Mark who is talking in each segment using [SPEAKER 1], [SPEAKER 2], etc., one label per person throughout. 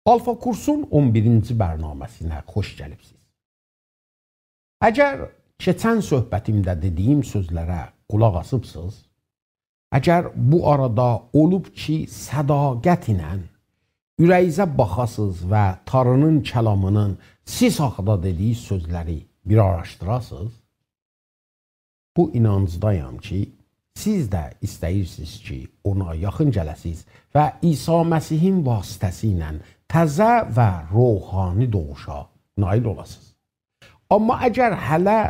[SPEAKER 1] Alfa kursun 11-ci bərnaməsinə xoş gəlibsiniz. Əgər keçən söhbətimdə dediyim sözlərə qulaq asıbsınız, əgər bu arada olub ki, sədaqət ilə ürəyizə baxasınız və Tanrının kəlamının siz haqqında dediyi sözləri bir araşdırasınız, bu inancdayam ki, siz də istəyirsiniz ki, ona yaxın gələsiniz və İsa Məsihin vasitəsi ilə təzə və ruhani doğuşa nail olasınız. Amma əgər hələ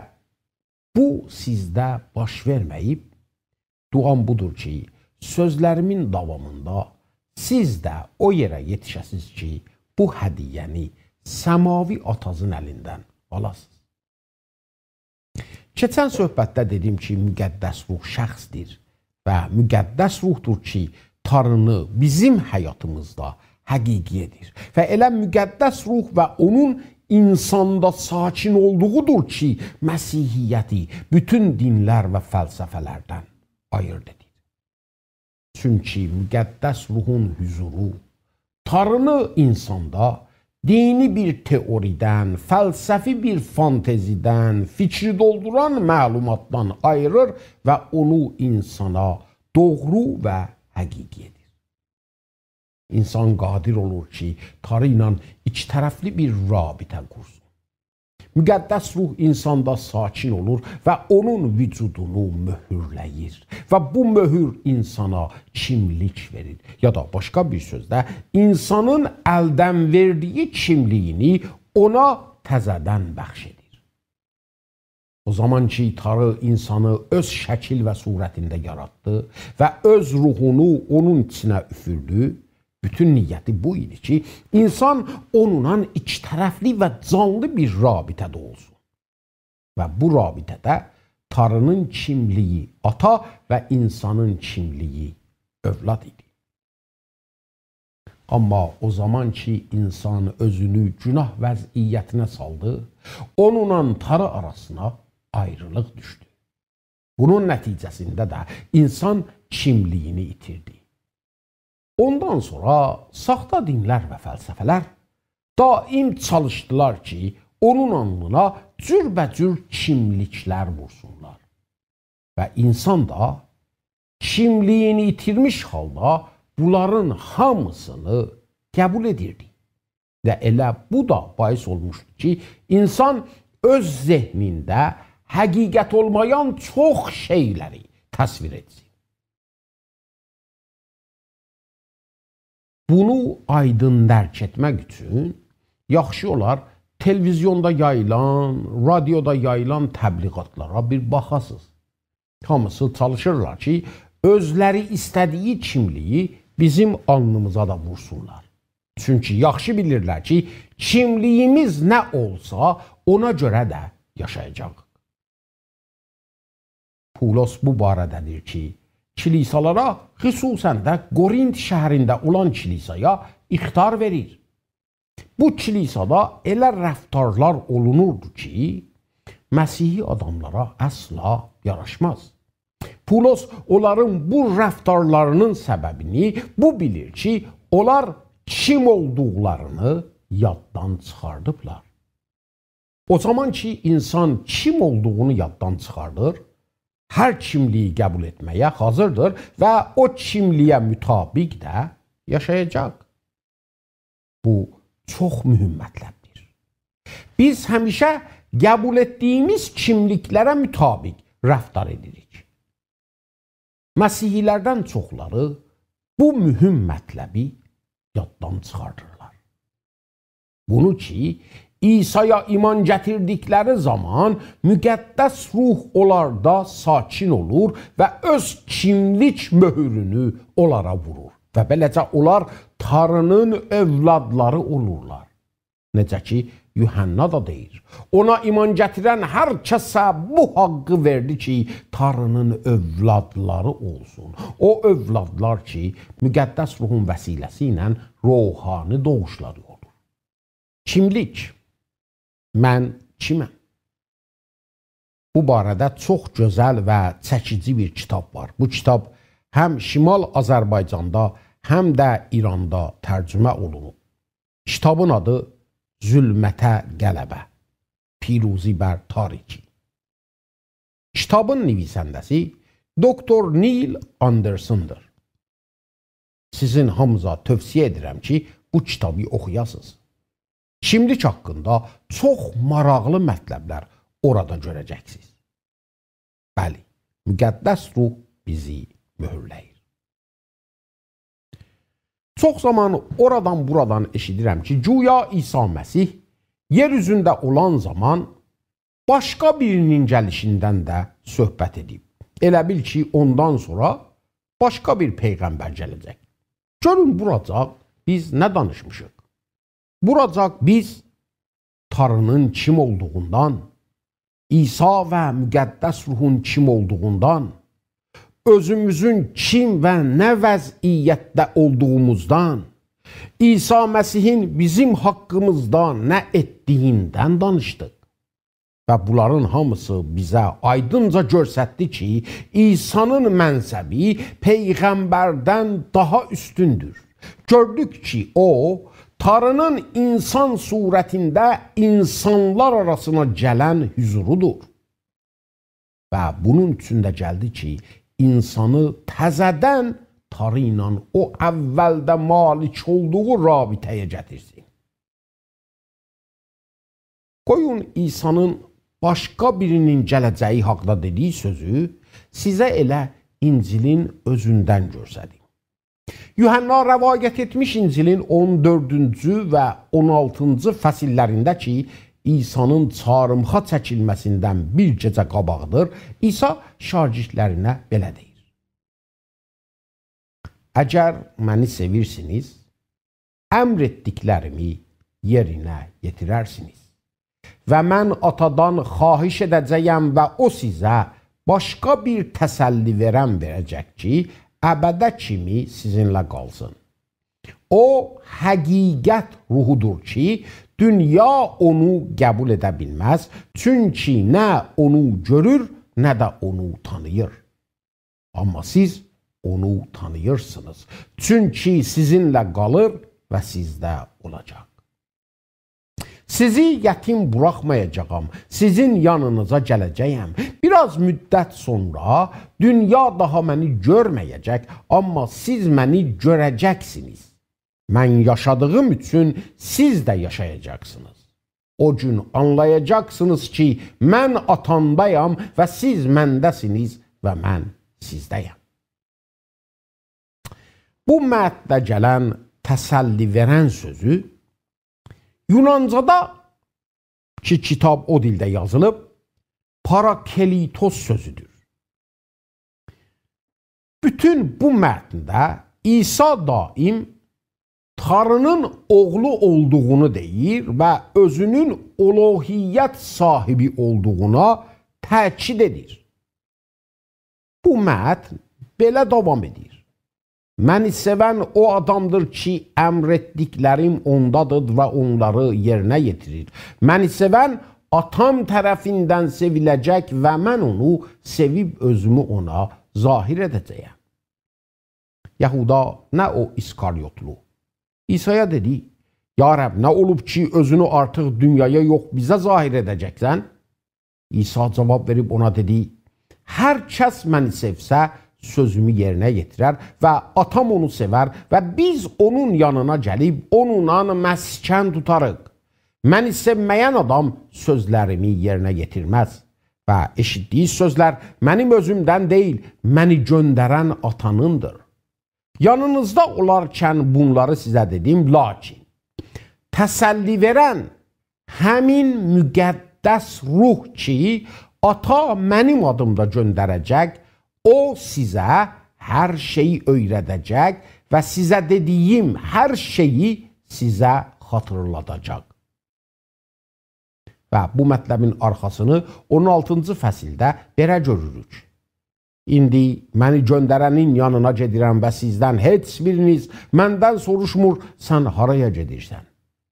[SPEAKER 1] bu sizdə baş verməyib, duam budur ki, sözlərimin davamında siz də o yerə yetişəsiniz ki, bu hədiyyəni səmavi atazın əlindən alasınız. Keçən söhbətdə dedim ki, müqəddəs ruh şəxsdir və müqəddəs ruhdur ki, Tanrını bizim həyatımızda həqiqi edir. Və elə müqəddəs ruh və onun insanda sakin olduğudur ki, Məsihiyyəti bütün dinlər və fəlsəfələrdən ayırd edir. Çünki müqəddəs ruhun hüzuru Tanrını insanda dini bir teoridən, fəlsəfi bir fantezidən, fikri dolduran məlumatdan ayırır və onu insana doğru və həqiqi edir. İnsan qadir olur ki, Tanrı ilə iki tərəfli bir rabitə qursun. Müqəddəs ruh insanda sakin olur və onun vücudunu möhürləyir. Və bu möhür insana kimlik verir. Ya da başqa bir sözlə, insanın əldən verdiyi kimliyini ona təzədən bəxş edir. O zaman ki, Tanrı insanı öz şəkil və surətində yaratdı və öz ruhunu onun içinə üfürdü, bütün niyyəti bu idi ki, insan onunla iki tərəfli və canlı bir rabitədə olsun. Və bu rabitədə Tanrının kimliyi ata və insanın kimliyi övlad idi. Amma o zaman ki, insan özünü günah vəziyyətinə saldı, onunla Tanrı arasına ayrılıq düşdü. Bunun nəticəsində də insan kimliyini itirdi. Ondan sonra saxta dinlər və fəlsəfələr daim çalışdılar ki, onun alnına cürbəcür kimliklər vursunlar. Və insan da kimliyini itirmiş halda bunların hamısını qəbul edirdi. Və elə bu da bais olmuşdu ki, insan öz zehnində həqiqət olmayan çox şeyləri təsvir etsin. Bunu aydın dərk etmək üçün yaxşı olar televizyonda yayılan, radioda yayılan təbliğatlara bir baxasınız. Hamısı çalışırlar ki, özləri istədiyi kimliyi bizim alnımıza da vursunlar. Çünki yaxşı bilirlər ki, kimliyimiz nə olsa ona görə də yaşayacaq. Pavlos bu barədədir ki, kilisalara, xüsusən də Qorint şəhərində olan kilisaya ixtar verir. Bu kilisada elə rəftarlar olunurdu ki, Məsihi adamlara əsla yaraşmaz. Pavlos onların bu rəftarlarının səbəbini bu bilir ki, onlar kim olduqlarını yaddan çıxardıblar. O zaman ki, insan kim olduğunu yaddan çıxardır, hər kimliyi qəbul etməyə hazırdır və o kimliyə mütabiq də yaşayacaq. Bu çox mühüm mətləbdir. Biz həmişə qəbul etdiyimiz kimliklərə mütabiq rəftar edirik. Məsihilərdən çoxları bu mühüm mətləbi yaddan çıxardırlar. Bunu ki, İsa'ya iman gətirdikləri zaman müqəddəs ruh onlarda sakin olur və öz kimlik möhürünü onlara vurur. Və beləcə onlar Tanrının övladları olurlar. Necə ki, Yuhanna da deyir. Ona iman gətirən hər kəsə bu haqqı verdi ki, Tanrının övladları olsun. O övladlar ki, müqəddəs ruhun vəsiləsi ilə ruhani doğuşları olur. Kimlik. Mən kiməm? Bu barədə çox gözəl və çəkici bir kitab var. Bu kitab həm Şimal Azərbaycanda, həm də İranda tərcümə olunub. Kitabın adı Zülmətə Qələbə, Piruzi bər Tariki. Kitabın nivişəndəsi Doktor Neil Anderson'dır. Sizin hamıza tövsiyə edirəm ki, bu kitabı oxuyasınız. Kimlik haqqında çox maraqlı mətləblər orada görəcəksiniz. Bəli, müqəddəs ruh bizi mühürləyir. Çox zaman oradan buradan eşidirəm ki, güya İsa Məsih yer üzündə olan zaman başqa birinin gəlişindən də söhbət edib. Elə bil ki, ondan sonra başqa bir peyğəmbər gələcək. Görün, buracaq biz nə danışmışıq? Buracaq biz Tanrının kim olduğundan, İsa və müqəddəs ruhun kim olduğundan, özümüzün kim və nə vəziyyətdə olduğumuzdan, İsa Məsihin bizim haqqımızda nə etdiyindən danışdıq. Və bunların hamısı bizə aydınca göstərdi ki, İsa'nın mənsəbi peyğəmbərdən daha üstündür. Gördük ki, o, Tanrının insan surətində insanlar arasına gələn hüzurudur. Və bunun üçün də gəldi ki, insanı təzədən Tanrı ilə o əvvəldə malik olduğu rabitəyə gətirsin. Qoyun İsa'nın başqa birinin gələcəyi haqda dediyi sözü sizə elə İncilin özündən görsədim. Yuhanna rəvayət etmiş İncilin 14-cü və 16-cı fəsillərində ki, İsa'nın çarmıxa çəkilməsindən bir gecə qabaqdır, İsa şagirdlərinə belə deyir. Əgər məni sevirsiniz, əmr etdiklərimi yerinə yetirərsiniz. Və mən atadan xahiş edəcəyəm və o sizə başqa bir təsəlli verəcək ki, əbədə kimi sizinlə qalsın. O, həqiqət ruhudur ki, dünya onu qəbul edə bilməz, çünki nə onu görür, nə də onu tanıyır. Amma siz onu tanıyırsınız, çünki sizinlə qalır və sizdə olacaq. Sizi yetim buraxmayacağam, sizin yanınıza gələcəyəm. Biraz müddət sonra dünya daha məni görməyəcək, amma siz məni görəcəksiniz. Mən yaşadığım üçün siz də yaşayacaqsınız. O gün anlayacaqsınız ki, mən atamdayam və siz məndəsiniz və mən sizdəyəm. Bu mətndə gələn təsəlli verən sözü Yunancada ki, kitab o dildə yazılıb, parakelitos sözüdür. Bütün bu mətndə İsa daim Tanrının oğlu olduğunu deyir və özünün uluhiyyət sahibi olduğuna təkid edir. Bu mətn belə davam edir. Məni sevən o adamdır ki, əmr etdiklərim ondadır və onları yerinə yetirir. Məni sevən atam tərəfindən seviləcək və mən onu sevib özümü ona zahir edəcəyəm. Yahuda nə o İskaryotlu? İsa'ya dedi, ya Rəbb, nə olub ki, özünü artıq dünyaya yox bizə zahir edəcəksən? İsa cavab verib ona dedi, hər kəs məni sevsə, sözümü yerinə yetirər və atam onu sevər və biz onun yanına gəlib onunla məskən tutarıq. Məni sevməyən adam sözlərimi yerinə yetirməz və eşitdiyi sözlər mənim özümdən deyil, məni göndərən atanındır. Yanınızda olarkən bunları sizə dedim, lakin təsəlli verən həmin müqəddəs ruh ki, ata mənim adımda göndərəcək, o sizə hər şeyi öyrədəcək və sizə dediyim hər şeyi sizə xatırladacaq. Və bu mətləbin arxasını 16-cı fəsildə belə görürük. İndi məni göndərənin yanına gedirəm və sizdən heç biriniz məndən soruşmur, sən haraya gedirsən?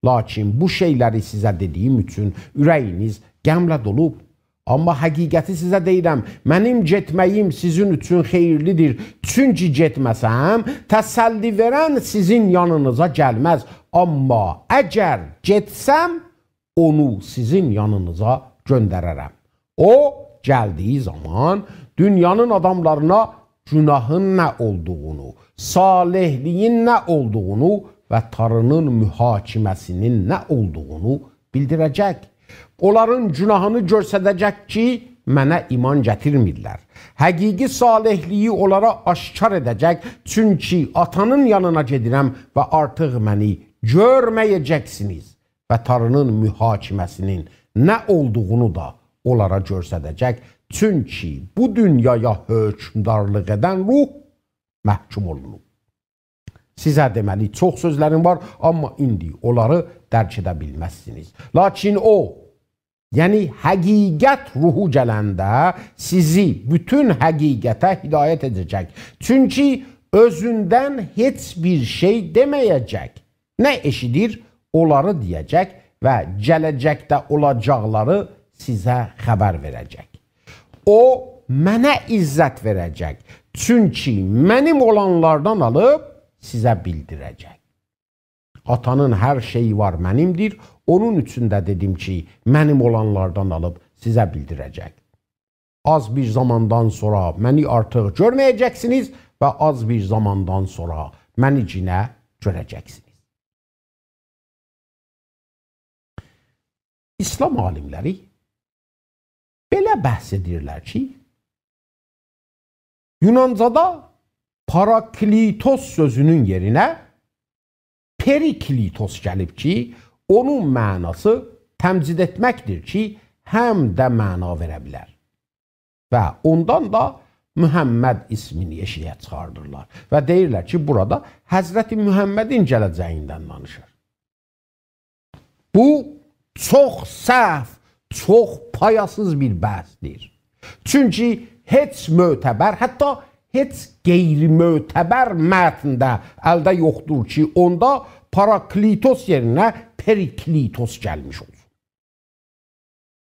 [SPEAKER 1] Lakin bu şeyləri sizə dediyim üçün ürəyiniz qəmlə dolub. Amma həqiqəti sizə deyirəm, mənim getməyim sizin üçün xeyirlidir. Çünki getməsəm, təsəlli verən sizin yanınıza gəlməz. Amma əgər getsəm, onu sizin yanınıza göndərərəm. O, gəldiyi zaman dünyanın adamlarına günahın nə olduğunu, salihliyin nə olduğunu və Tanrının mühakiməsinin nə olduğunu bildirəcək. Onların günahını göstərəcək ki, mənə iman gətirmirlər. Həqiqi salihliyi onlara aşkar edəcək, çünki atanın yanına gedirəm və artıq məni görməyəcəksiniz və Tanrının mühakiməsinin nə olduğunu da onlara göstərəcək, çünki bu dünyaya hökmdarlıq edən ruh məhkum olunub. Sizə deməli çox sözlərim var, amma indi onları dərk edə bilməzsiniz. Lakin o, yəni həqiqət ruhu gələndə sizi bütün həqiqətə hidayət edəcək. Çünki özündən heç bir şey deməyəcək. Nə eşidir, onları deyəcək və gələcəkdə olacaqları sizə xəbər verəcək. O, mənə izzət verəcək. Çünki mənim olanlardan alıb sizə bildirəcək. Atanın hər şeyi var mənimdir. Onun üçün də dedim ki, mənim olanlardan alıb sizə bildirəcək. Az bir zamandan sonra məni artıq görməyəcəksiniz və az bir zamandan sonra məni cinə görəcəksiniz. İslam alimləri belə bəhs edirlər ki, Yunancada paraklitos sözünün yerinə periklitos gəlib ki, onun mənası təmcid etməkdir ki, həm də məna verə bilər. Və ondan da Mühəmməd ismini eşiyə çıxardırlar. Və deyirlər ki, burada Həzrəti Mühəmmədin gələcəyindən danışır. Bu, çox səhv, çox payasız bir bəhsdir. Çünki heç mötəbər, hətta heç qeyri-mötəbər mətndə əldə yoxdur ki, onda paraklitos yerinə periklitos gəlmiş olur.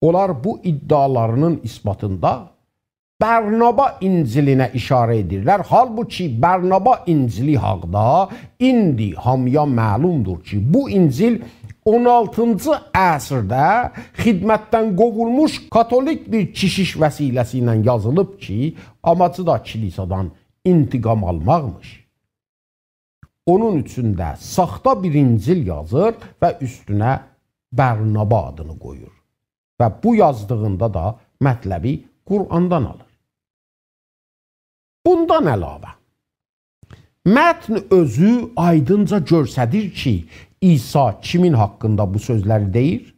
[SPEAKER 1] Onlar bu iddialarının isbatında Bərnaba İncilinə işarə edirlər. Halbuki Bərnaba İncili haqda indi hamıya məlumdur ki, bu İncil 16-cı əsrdə xidmətdən qovulmuş katolik bir keşiş vəsiləsi ilə yazılıb ki, amacı da kilisadan intiqam almaqmış. Onun üçün də saxta bir İncil yazır və üstünə Bərnaba adını qoyur. Və bu yazdığında da mətləbi Qur'andan alır. Bundan əlavə, mətn özü aydınca göstərir ki, İsa kimin haqqında bu sözləri deyir?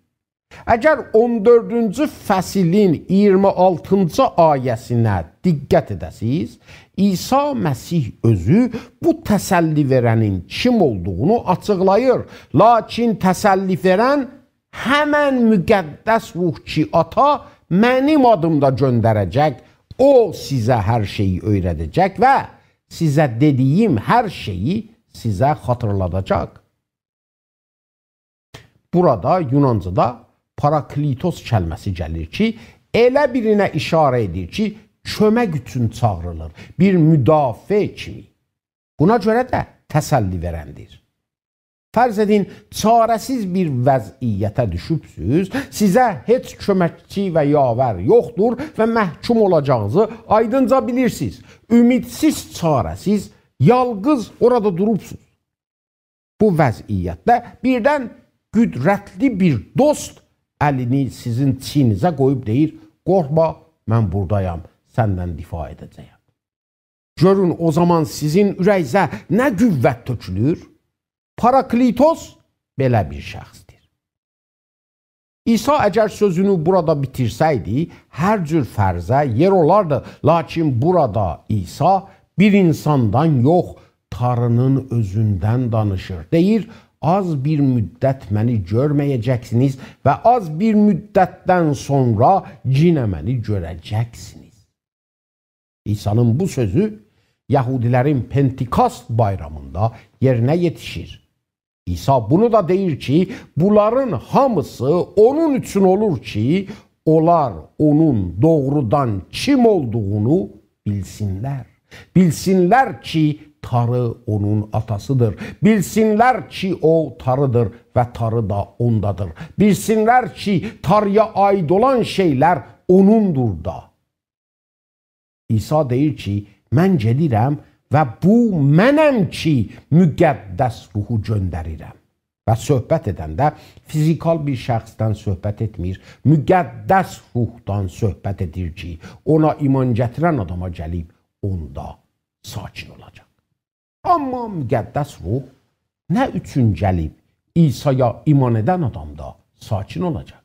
[SPEAKER 1] Əgər 14-cü fəsilin 26-cı ayəsinə diqqət edəsiniz, İsa Məsih özü bu təsəlli verənin kim olduğunu açıqlayır. Lakin təsəlli verən həmən müqəddəs ruh ki, ata mənim adımda göndərəcək, o sizə hər şeyi öyrədəcək və sizə dediyim hər şeyi sizə xatırladacaq. Burada Yunancada paraklitos kəlməsi gəlir ki, elə birinə işarə edir ki, kömək üçün çağırılır, bir müdafiə kimi. Buna görə də təsəlli verəndir. Fərz edin, çarəsiz bir vəziyyətə düşübsünüz, sizə heç köməkçi və yavər yoxdur və məhkum olacağınızı aydınca bilirsiniz. Ümidsiz, çarəsiz, yalqız orada durubsunuz. Bu vəziyyətdə birdən qüdrətli bir dost əlini sizin çiynizə qoyub deyir, qorxma, mən buradayam, səndən difa edəcəyəm. Görün, o zaman sizin ürəyinizə nə qüvvət tökülür? Paraklitos belə bir şəxsdir. İsa əgər sözünü burada bitirsəydi, hər cür fərzə yer olardı. Lakin burada İsa bir insandan yox, Tanrının özündən danışır. Deyir, az bir müddət məni görməyəcəksiniz və az bir müddətdən sonra yenə məni görəcəksiniz. İsa'nın bu sözü Yahudilərin Pentikast bayramında yerinə yetişir. İsa bunu da deyir ki, bunların hamısı onun üçün olur ki, onlar onun doğrudan kim olduğunu bilsinler. Bilsinler ki Tarı onun atasıdır. Bilsinler ki o Tarıdır ve Tarı da ondadır. Bilsinler ki Tarıya ait olan şeyler onundur da. İsa deyir ki, mən gedirəm və bu mənəm ki, müqəddəs ruhu göndərirəm. Və söhbət edəndə fizikal bir şəxsdən söhbət etmir, müqəddəs ruhdan söhbət edir ki, ona iman gətirən adama gəlib onda sakin olacaq. Amma müqəddəs ruh nə üçün gəlib İsa'ya iman edən adamda sakin olacaq?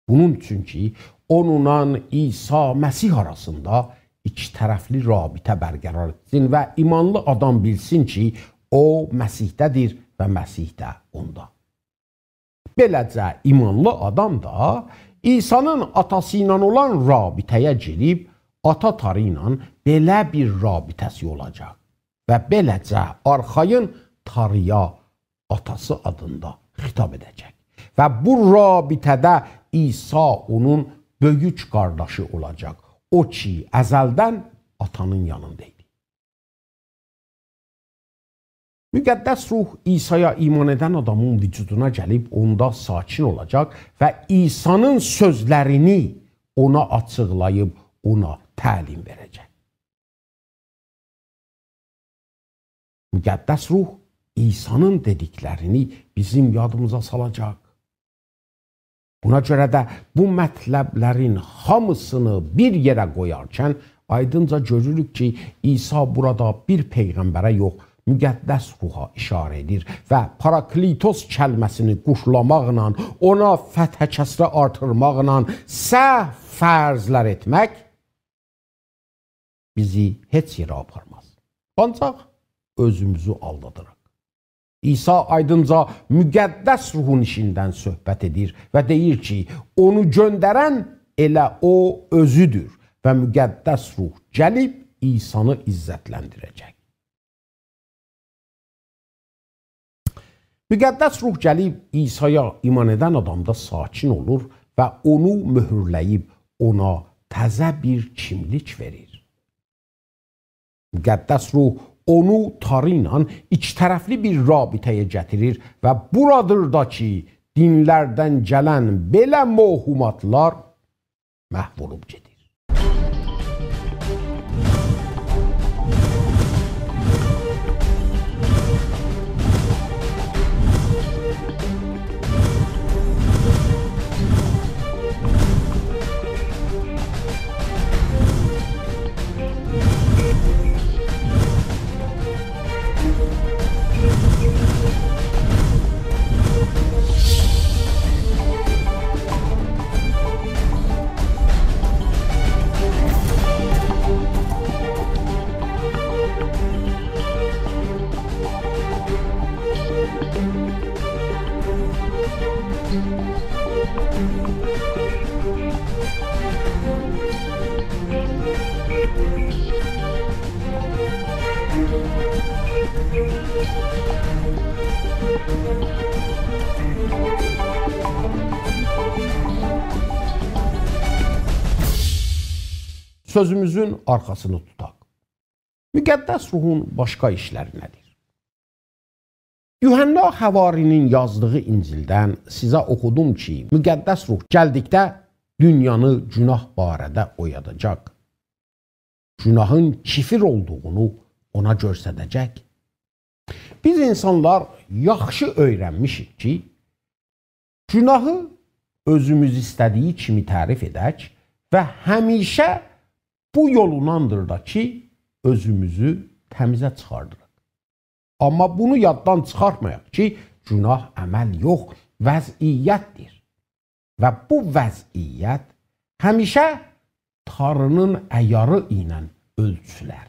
[SPEAKER 1] Bunun üçün ki, onunla İsa Məsih arasında iki tərəfli rabitə bərqərar etsin və imanlı adam bilsin ki, o Məsihdədir və Məsih də onda. Beləcə, imanlı adam da İsa'nın atası ilə olan rabitəyə girib, ata Tarı ilə belə bir rabitəsi olacaq. Və beləcə, arxayın Tarıya atası adında xitab edəcək. Və bu rabitədə İsa onun böyük qardaşı olacaq. O ki, əzəldən atanın yanındaydı. Müqəddəs ruh İsa'ya iman edən adamın vücuduna gəlib onda sakin olacaq və İsa'nın sözlərini ona açıqlayıb ona təlim verəcək. Müqəddəs ruh İsa'nın dediklərini bizim yadımıza salacaq. Buna görə də bu mətləblərin hamısını bir yerə qoyarkən aydınca görürük ki, İsa burada bir peyğəmbərə yox, müqəddəs ruha işarə edir və paraklitos kəlməsini quşlamaqla, ona fəthə kəsrə artırmaqla səhv fərzlər etmək bizi heç yerə aparmaz. Ancaq özümüzü aldadırıq. İsa aydınca müqəddəs ruhun işindən söhbət edir və deyir ki, onu göndərən elə o özüdür və müqəddəs ruh gəlib İsa'nı izzətləndirəcək. Müqəddəs ruh gəlib İsa'ya iman edən adamda sakin olur və onu möhürləyib ona təzə bir kimlik verir. Müqəddəs ruh onu Tarı ilə iki tərəfli bir rabitəyə gətirir və buradır da ki, dinlərdən gələn belə məhumatlar məhv olub gedir. Sözümüzün arxasını tutaq. Müqəddəs ruhun başqa işləri nədir? Yuhanna Həvarinin yazdığı İncildən sizə oxudum ki, müqəddəs ruh gəldikdə dünyanı günah barədə oyadacaq. Günahın kifir olduğunu ona göstərəcək. Biz insanlar yaxşı öyrənmişik ki, günahı özümüz istədiyi kimi tərif edək və həmişə bu yolundandır da ki, özümüzü təmizə çıxardırıq. Amma bunu yaddan çıxartmayaq ki, günah əməl yox, vəziyyətdir. Və bu vəziyyət həmişə Tanrının əyarı ilə ölçülər.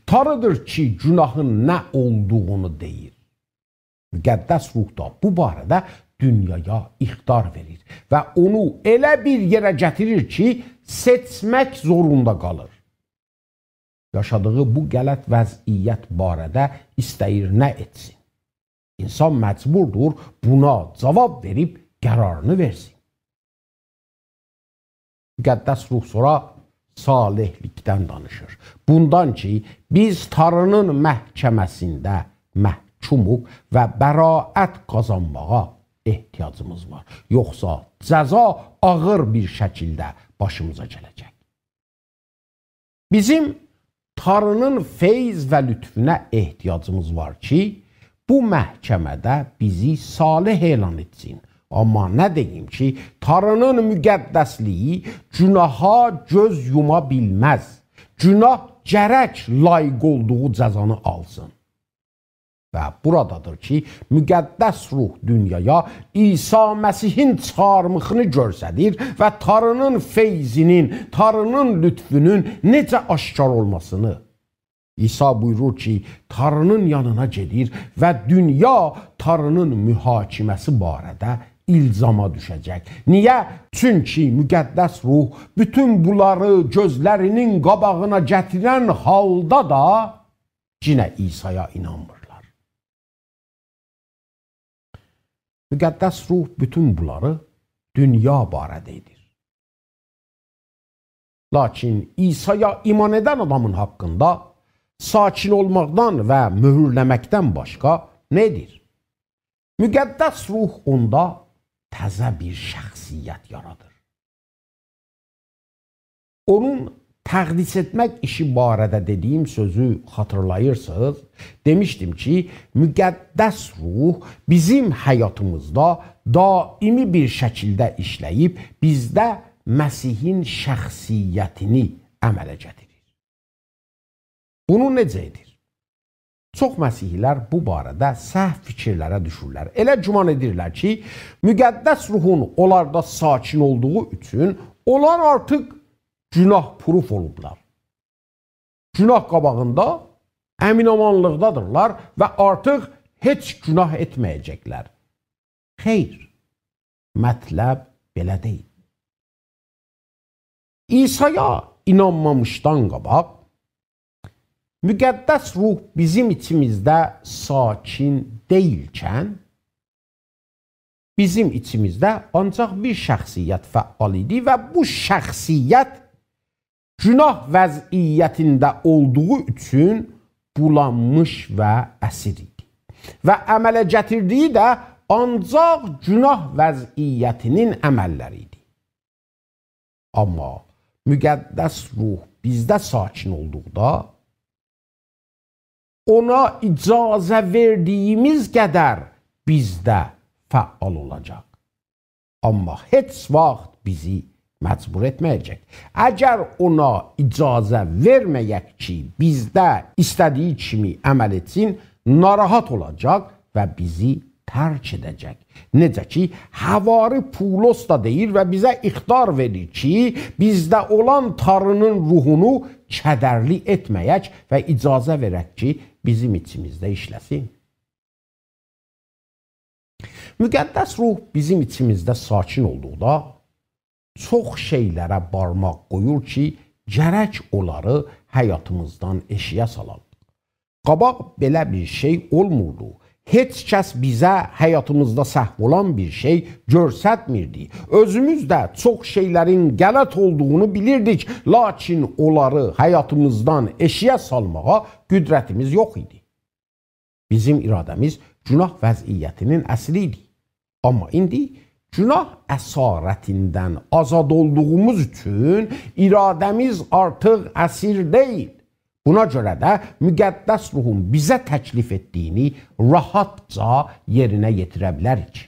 [SPEAKER 1] Tanrıdır ki, günahın nə olduğunu deyir. Müqəddəs ruh da bu barədə dünyaya ixtar verir və onu elə bir yerə gətirir ki, seçmək zorunda qalır. Yaşadığı bu qələt vəziyyət barədə istəyir nə etsin? İnsan məcburdur buna cavab verib qərarını versin. müqəddəs ruh sonra salihlikdən danışır. Bundan ki, biz Tanrının məhkəməsində məhkumuq və bəraət qazanmağa ehtiyacımız var. Yoxsa cəza ağır bir şəkildə başımıza gələcək. Bizim Tanrının feyz və lütfüne ehtiyacımız var ki, bu məhkəmədə bizi salih elan etsin. Amma nə deyim ki, Tanrının müqəddəsliyi günaha göz yuma bilməz. Günah gərək layiq olduğu cəzanı alsın. Və buradadır ki, müqəddəs ruh dünyaya İsa Məsihin çarmıxını görsədir və Tanrının feyzinin, Tanrının lütfünün necə aşkar olmasını. İsa buyurur ki, Tanrının yanına gedir və dünya Tanrının mühakiməsi barədə ilzama düşəcək. Niyə? Çünki müqəddəs ruh bütün bunları gözlərinin qabağına gətirən halda da yenə İsa'ya inanmırlar. Müqəddəs ruh bütün bunları dünya barədə edir. Lakin İsa'ya iman edən adamın haqqında sakin olmaqdan və möhürləməkdən başqa nə edir? Müqəddəs ruh onda təzə bir şəxsiyyət yaradır. Onun təqdis etmək işi barədə dediyim sözü xatırlayırsınız. Demişdim ki, müqəddəs ruh bizim həyatımızda daimi bir şəkildə işləyib, bizdə Məsihin şəxsiyyətini əmələ gətirir. Bunu necə edir? Çox məsihlər bu barədə səhv fikirlərə düşürlər. Elə güman edirlər ki, müqəddəs ruhun onlarda sakin olduğu üçün onlar artıq günah puruf olublar. Günah qabağında əminamanlıqdadırlar və artıq heç günah etməyəcəklər. Xeyr, mətləb belə deyil. İsa'ya inanmamışdan qabaq, müqəddəs ruh bizim içimizdə sakin deyilkən, bizim içimizdə ancaq bir şəxsiyyət fəal idi və bu şəxsiyyət günah vəziyyətində olduğu üçün bulanmış və əsir idi. Və əmələ gətirdiyi də ancaq günah vəziyyətinin əməlləri idi. Amma müqəddəs ruh bizdə sakin olduqda, ona icazə verdiyimiz qədər bizdə fəal olacaq. Amma heç vaxt bizi məcbur etməyəcək. Əgər ona icazə verməyək ki, bizdə istədiyi kimi əməl etsin, narahat olacaq və bizi tərk edəcək. Necə ki, Həvari Pulos da deyir və bizə ixtar verir ki, bizdə olan Tanrının ruhunu kədərli etməyək və icazə verək ki, bizim içimizdə işləsin. Müqəddəs ruh bizim içimizdə sakin olduqda çox şeylərə barmaq qoyur ki, gərək onları həyatımızdan eşiyə salaq. Qabaq belə bir şey olmurdu. Heç kəs bizə həyatımızda səhv olan bir şey görsətmirdi. Özümüz də çox şeylərin qələt olduğunu bilirdik, lakin onları həyatımızdan eşiyə salmağa qüdrətimiz yox idi. Bizim iradəmiz günah vəziyyətinin əsli idi. Amma indi günah əsarətindən azad olduğumuz üçün iradəmiz artıq əsir deyil. Buna görə də müqəddəs ruhun bizə təklif etdiyini rahatca yerinə yetirə bilərik.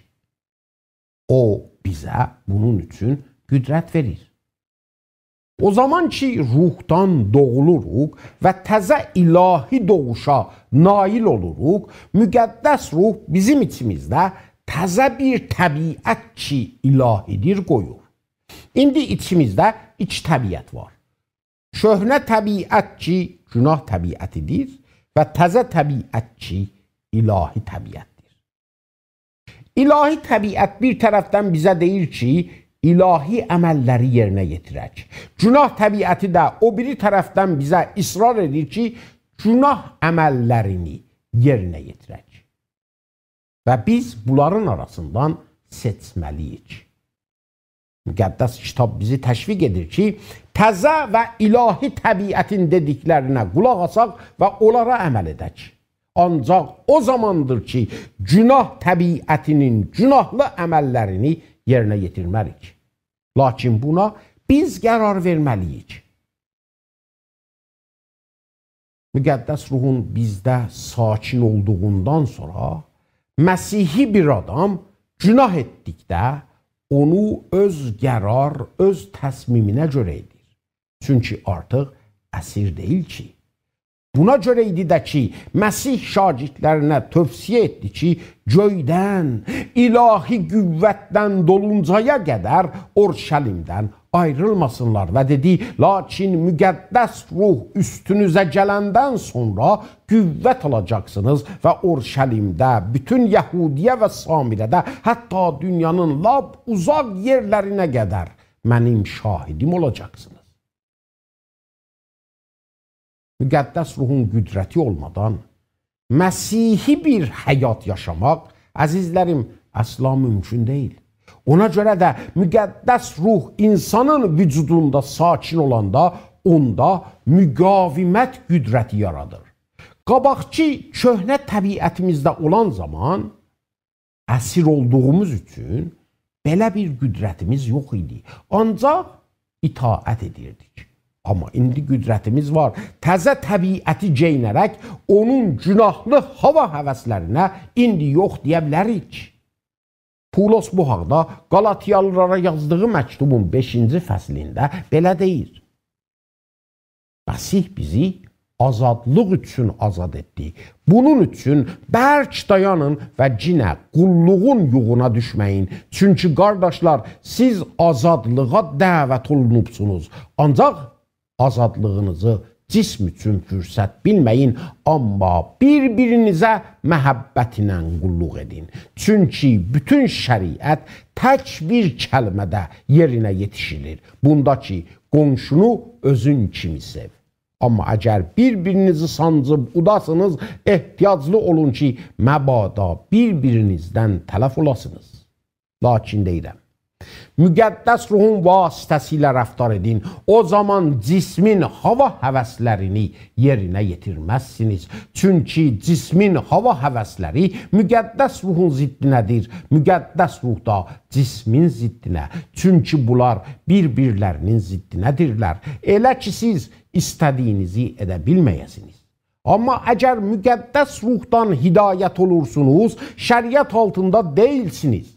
[SPEAKER 1] O bizə bunun üçün qüdrət verir. O zaman ki, ruhdan doğuluruq və təzə ilahi doğuşa nail oluruq, müqəddəs ruh bizim içimizdə təzə bir təbiət ki, ilahidir qoyur. İndi içimizdə iç təbiət var. Köhnə təbiət ki, günah təbiətidir və təzə təbiət ki, ilahi təbiətdir. İlahi təbiət bir tərəfdən bizə deyir ki, ilahi əməlləri yerinə yetirək. Günah təbiəti də o biri tərəfdən bizə israr edir ki, günah əməllərini yerinə yetirək. Və biz bunların arasından seçməliyik. Müqəddəs kitab bizi təşviq edir ki, təzə və ilahi təbiətin dediklərinə qulaq asaq və onlara əməl edək. Ancaq o zamandır ki, günah təbiətinin günahlı əməllərini yerinə yetirmərik. Lakin buna biz qərar verməliyik. Müqəddəs ruhun bizdə sakin olduğundan sonra Məsihli bir adam günah etdikdə onu öz qərar, öz təsmiminə görə edir. Çünki artıq əsir deyil ki. Buna görə idi də ki, Məsih şagirdlərinə tövsiyə etdi ki, göydən, ilahi qüvvətdən doluncaya qədər Urşəlimdən ayrılmasınlar və dedi, lakin müqəddəs ruh üstünüzə gələndən sonra qüvvət alacaqsınız və Urşəlimdə, bütün Yəhudiyə və Samirədə, hətta dünyanın lap uzaq yerlərinə qədər mənim şahidim olacaqsınız. Müqəddəs ruhun qüdrəti olmadan Məsihli bir həyat yaşamaq, əzizlərim, əsla mümkün deyil. Ona görə də müqəddəs ruh insanın vücudunda sakin olanda onda müqavimət qüdrəti yaradır. Qabaqçı köhnə təbiətimizdə olan zaman əsir olduğumuz üçün belə bir qüdrətimiz yox idi. Ancaq itaət edirdik. Amma indi qüdrətimiz var. Təzə təbiəti geyinərək onun günahlı hava həvəslərinə indi yox deyə bilərik. Pavlos bu haqda Qalatiyalılara yazdığı məktubun 5-ci fəslində belə deyir. Məsih bizi azadlıq üçün azad etdi. Bunun üçün bərk dayanın və cinə, qulluğun yuğuna düşməyin. Çünki qardaşlar, siz azadlığa dəvət olunubsunuz. Ancaq azadlığınızı cism üçün fürsət bilməyin, amma bir-birinizə məhəbbətinə qulluq edin. Çünki bütün şəriət tək bir kəlmədə yerinə yetişilir. Bunda ki, qonşunu özün kimi sev. Amma əgər bir-birinizi sancıb udasınız, ehtiyaclı olun ki, məbada bir-birinizdən tələf olasınız. Lakin deyirəm, müqəddəs ruhun vasitəsilə rəftar edin. O zaman cismin hava həvəslərini yerinə yetirməzsiniz. Çünki cismin hava həvəsləri müqəddəs ruhun ziddinədir. Müqəddəs ruh da cismin ziddinə. Çünki bunlar bir-birlərinin ziddinədirlər. Elə ki, siz istədiyinizi edə bilməyəsiniz. Amma əgər müqəddəs ruhdan hidayət olursunuz, şəriət altında deyilsiniz.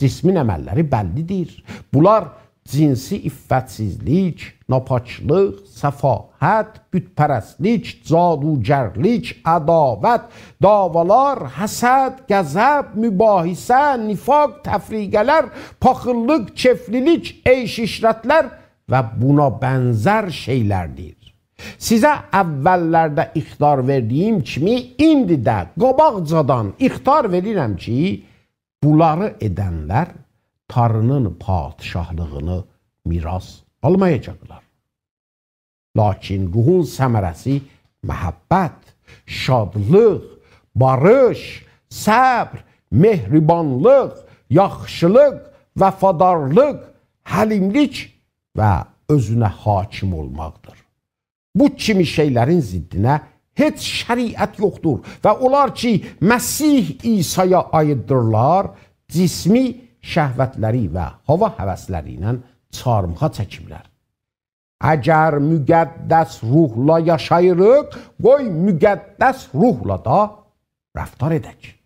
[SPEAKER 1] Cismin əməlləri bəllidir. Bunlar cinsi iffətsizlik, napaçlıq, səfahət, bütpərəstlik, cadugərlik, ədavət, davalar, həsəd, qəzəb, mübahisə, nifaq, təfriqələr, paxıllıq, keflilik, eyş-işrətlər və buna bənzər şeylərdir. Sizə əvvəllərdə ixtar verdiyim kimi, indi də qabaqcadan ixtar verirəm ki, bunları edənlər Tanrının padişahlığını miras almayacaqlar. Lakin ruhun səmərəsi məhəbbət, şadlıq, barış, səbr, mehribanlıq, yaxşılıq, vəfadarlıq, həlimlik və özünə hakim olmaqdır. Bu kimi şeylərin ziddinə heç şəriət yoxdur və onlar ki, Məsih İsa'ya aiddirlar, cismi şəhvətləri və hava həvəsləri ilə çarmıxa çəkiblər. Əgər müqəddəs ruhla yaşayırıq, qoy müqəddəs ruhla da rəftar edək.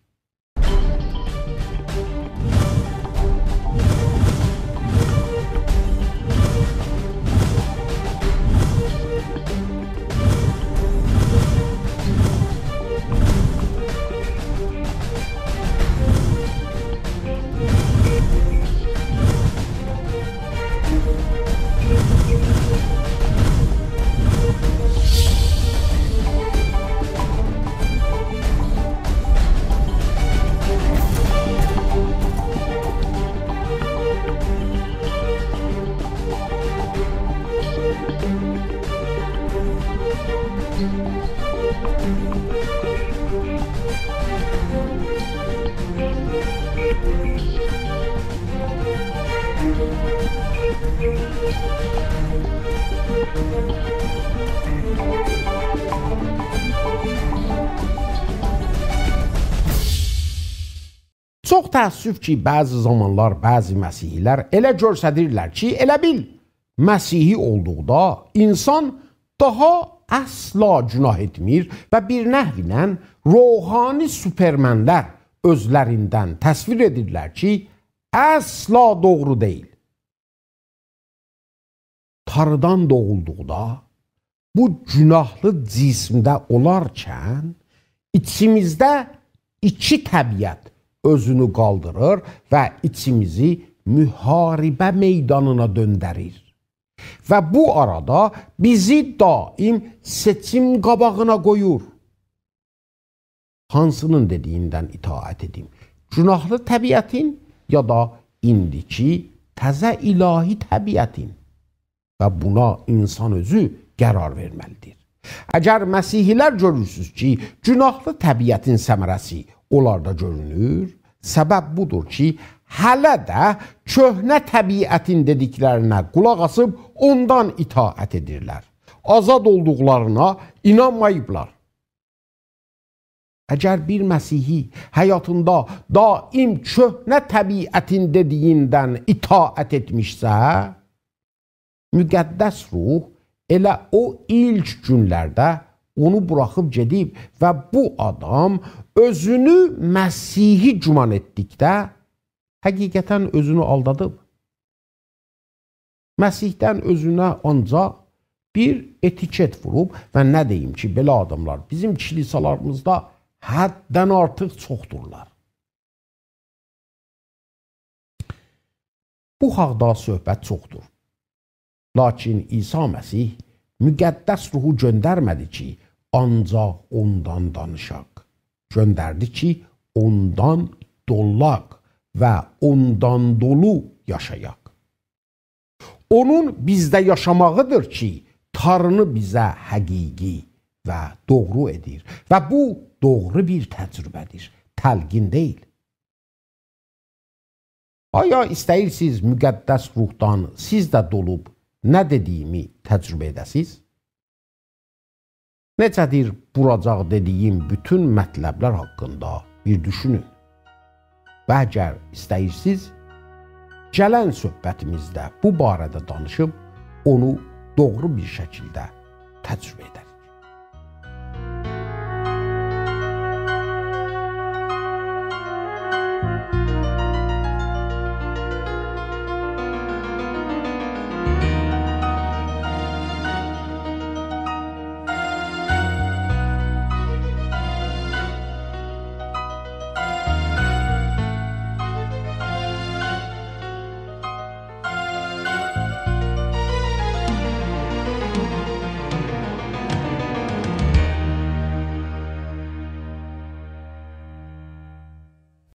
[SPEAKER 1] Çox təəssüf ki, bəzi zamanlar bəzi məsihilər elə göstərirlər ki, elə bil Məsihi olduqda insan daha əsla günah etmir və bir nəhvinlə ruhani süpermenlər özlərindən təsvir edirlər ki, əsla doğru deyil. Tanrıdan doğulduqda bu günahlı cismdə olarkən içimizdə iki təbiət özünü qaldırır və içimizi müharibə meydanına döndərir. Və bu arada bizi daim seçim qabağına qoyur. Hansının dediyindən itaət edim? Günahlı təbiətin ya da indiki təzə ilahi təbiətin? Və buna insan özü qərar verməlidir. Əgər məsihilər görürsünüz ki, günahlı təbiətin səmərəsi onlarda görünür, səbəb budur ki, hələ də köhnə təbiətin dediklərinə qulaq asıb ondan itaət edirlər. Azad olduqlarına inanmayıblar. Əgər bir Məsihi həyatında daim köhnə təbiətin dediyindən itaət etmişsə, müqəddəs ruh elə o ilk günlərdə onu buraxıb gedib və bu adam özünü Məsihi güman etdikdə həqiqətən özünü aldadıb. Məsihdən özünə ancaq bir etiket vurub və nə deyim ki, belə adamlar bizim kilisalarımızda həddən artıq çoxdurlar. Bu haqda söhbət çoxdur. Lakin İsa Məsih müqəddəs ruhu göndərmədi ki, ancaq ondan danışaq. Göndərdi ki, ondan dolaq və ondan dolu yaşayaq. Onun bizdə yaşamağıdır ki, Tanrını bizə həqiqi və doğru edir. Və bu doğru bir təcrübədir, təlqin deyil. Aya istəyirsiniz müqəddəs ruhdan siz də dolub nə dediyimi təcrübə edəsiz? Necədir buracaq dediyim bütün mətləblər haqqında bir düşünün. Və əgər istəyirsiniz, gələn söhbətimizdə bu barədə danışıb onu doğru bir şəkildə təcrübə edərik.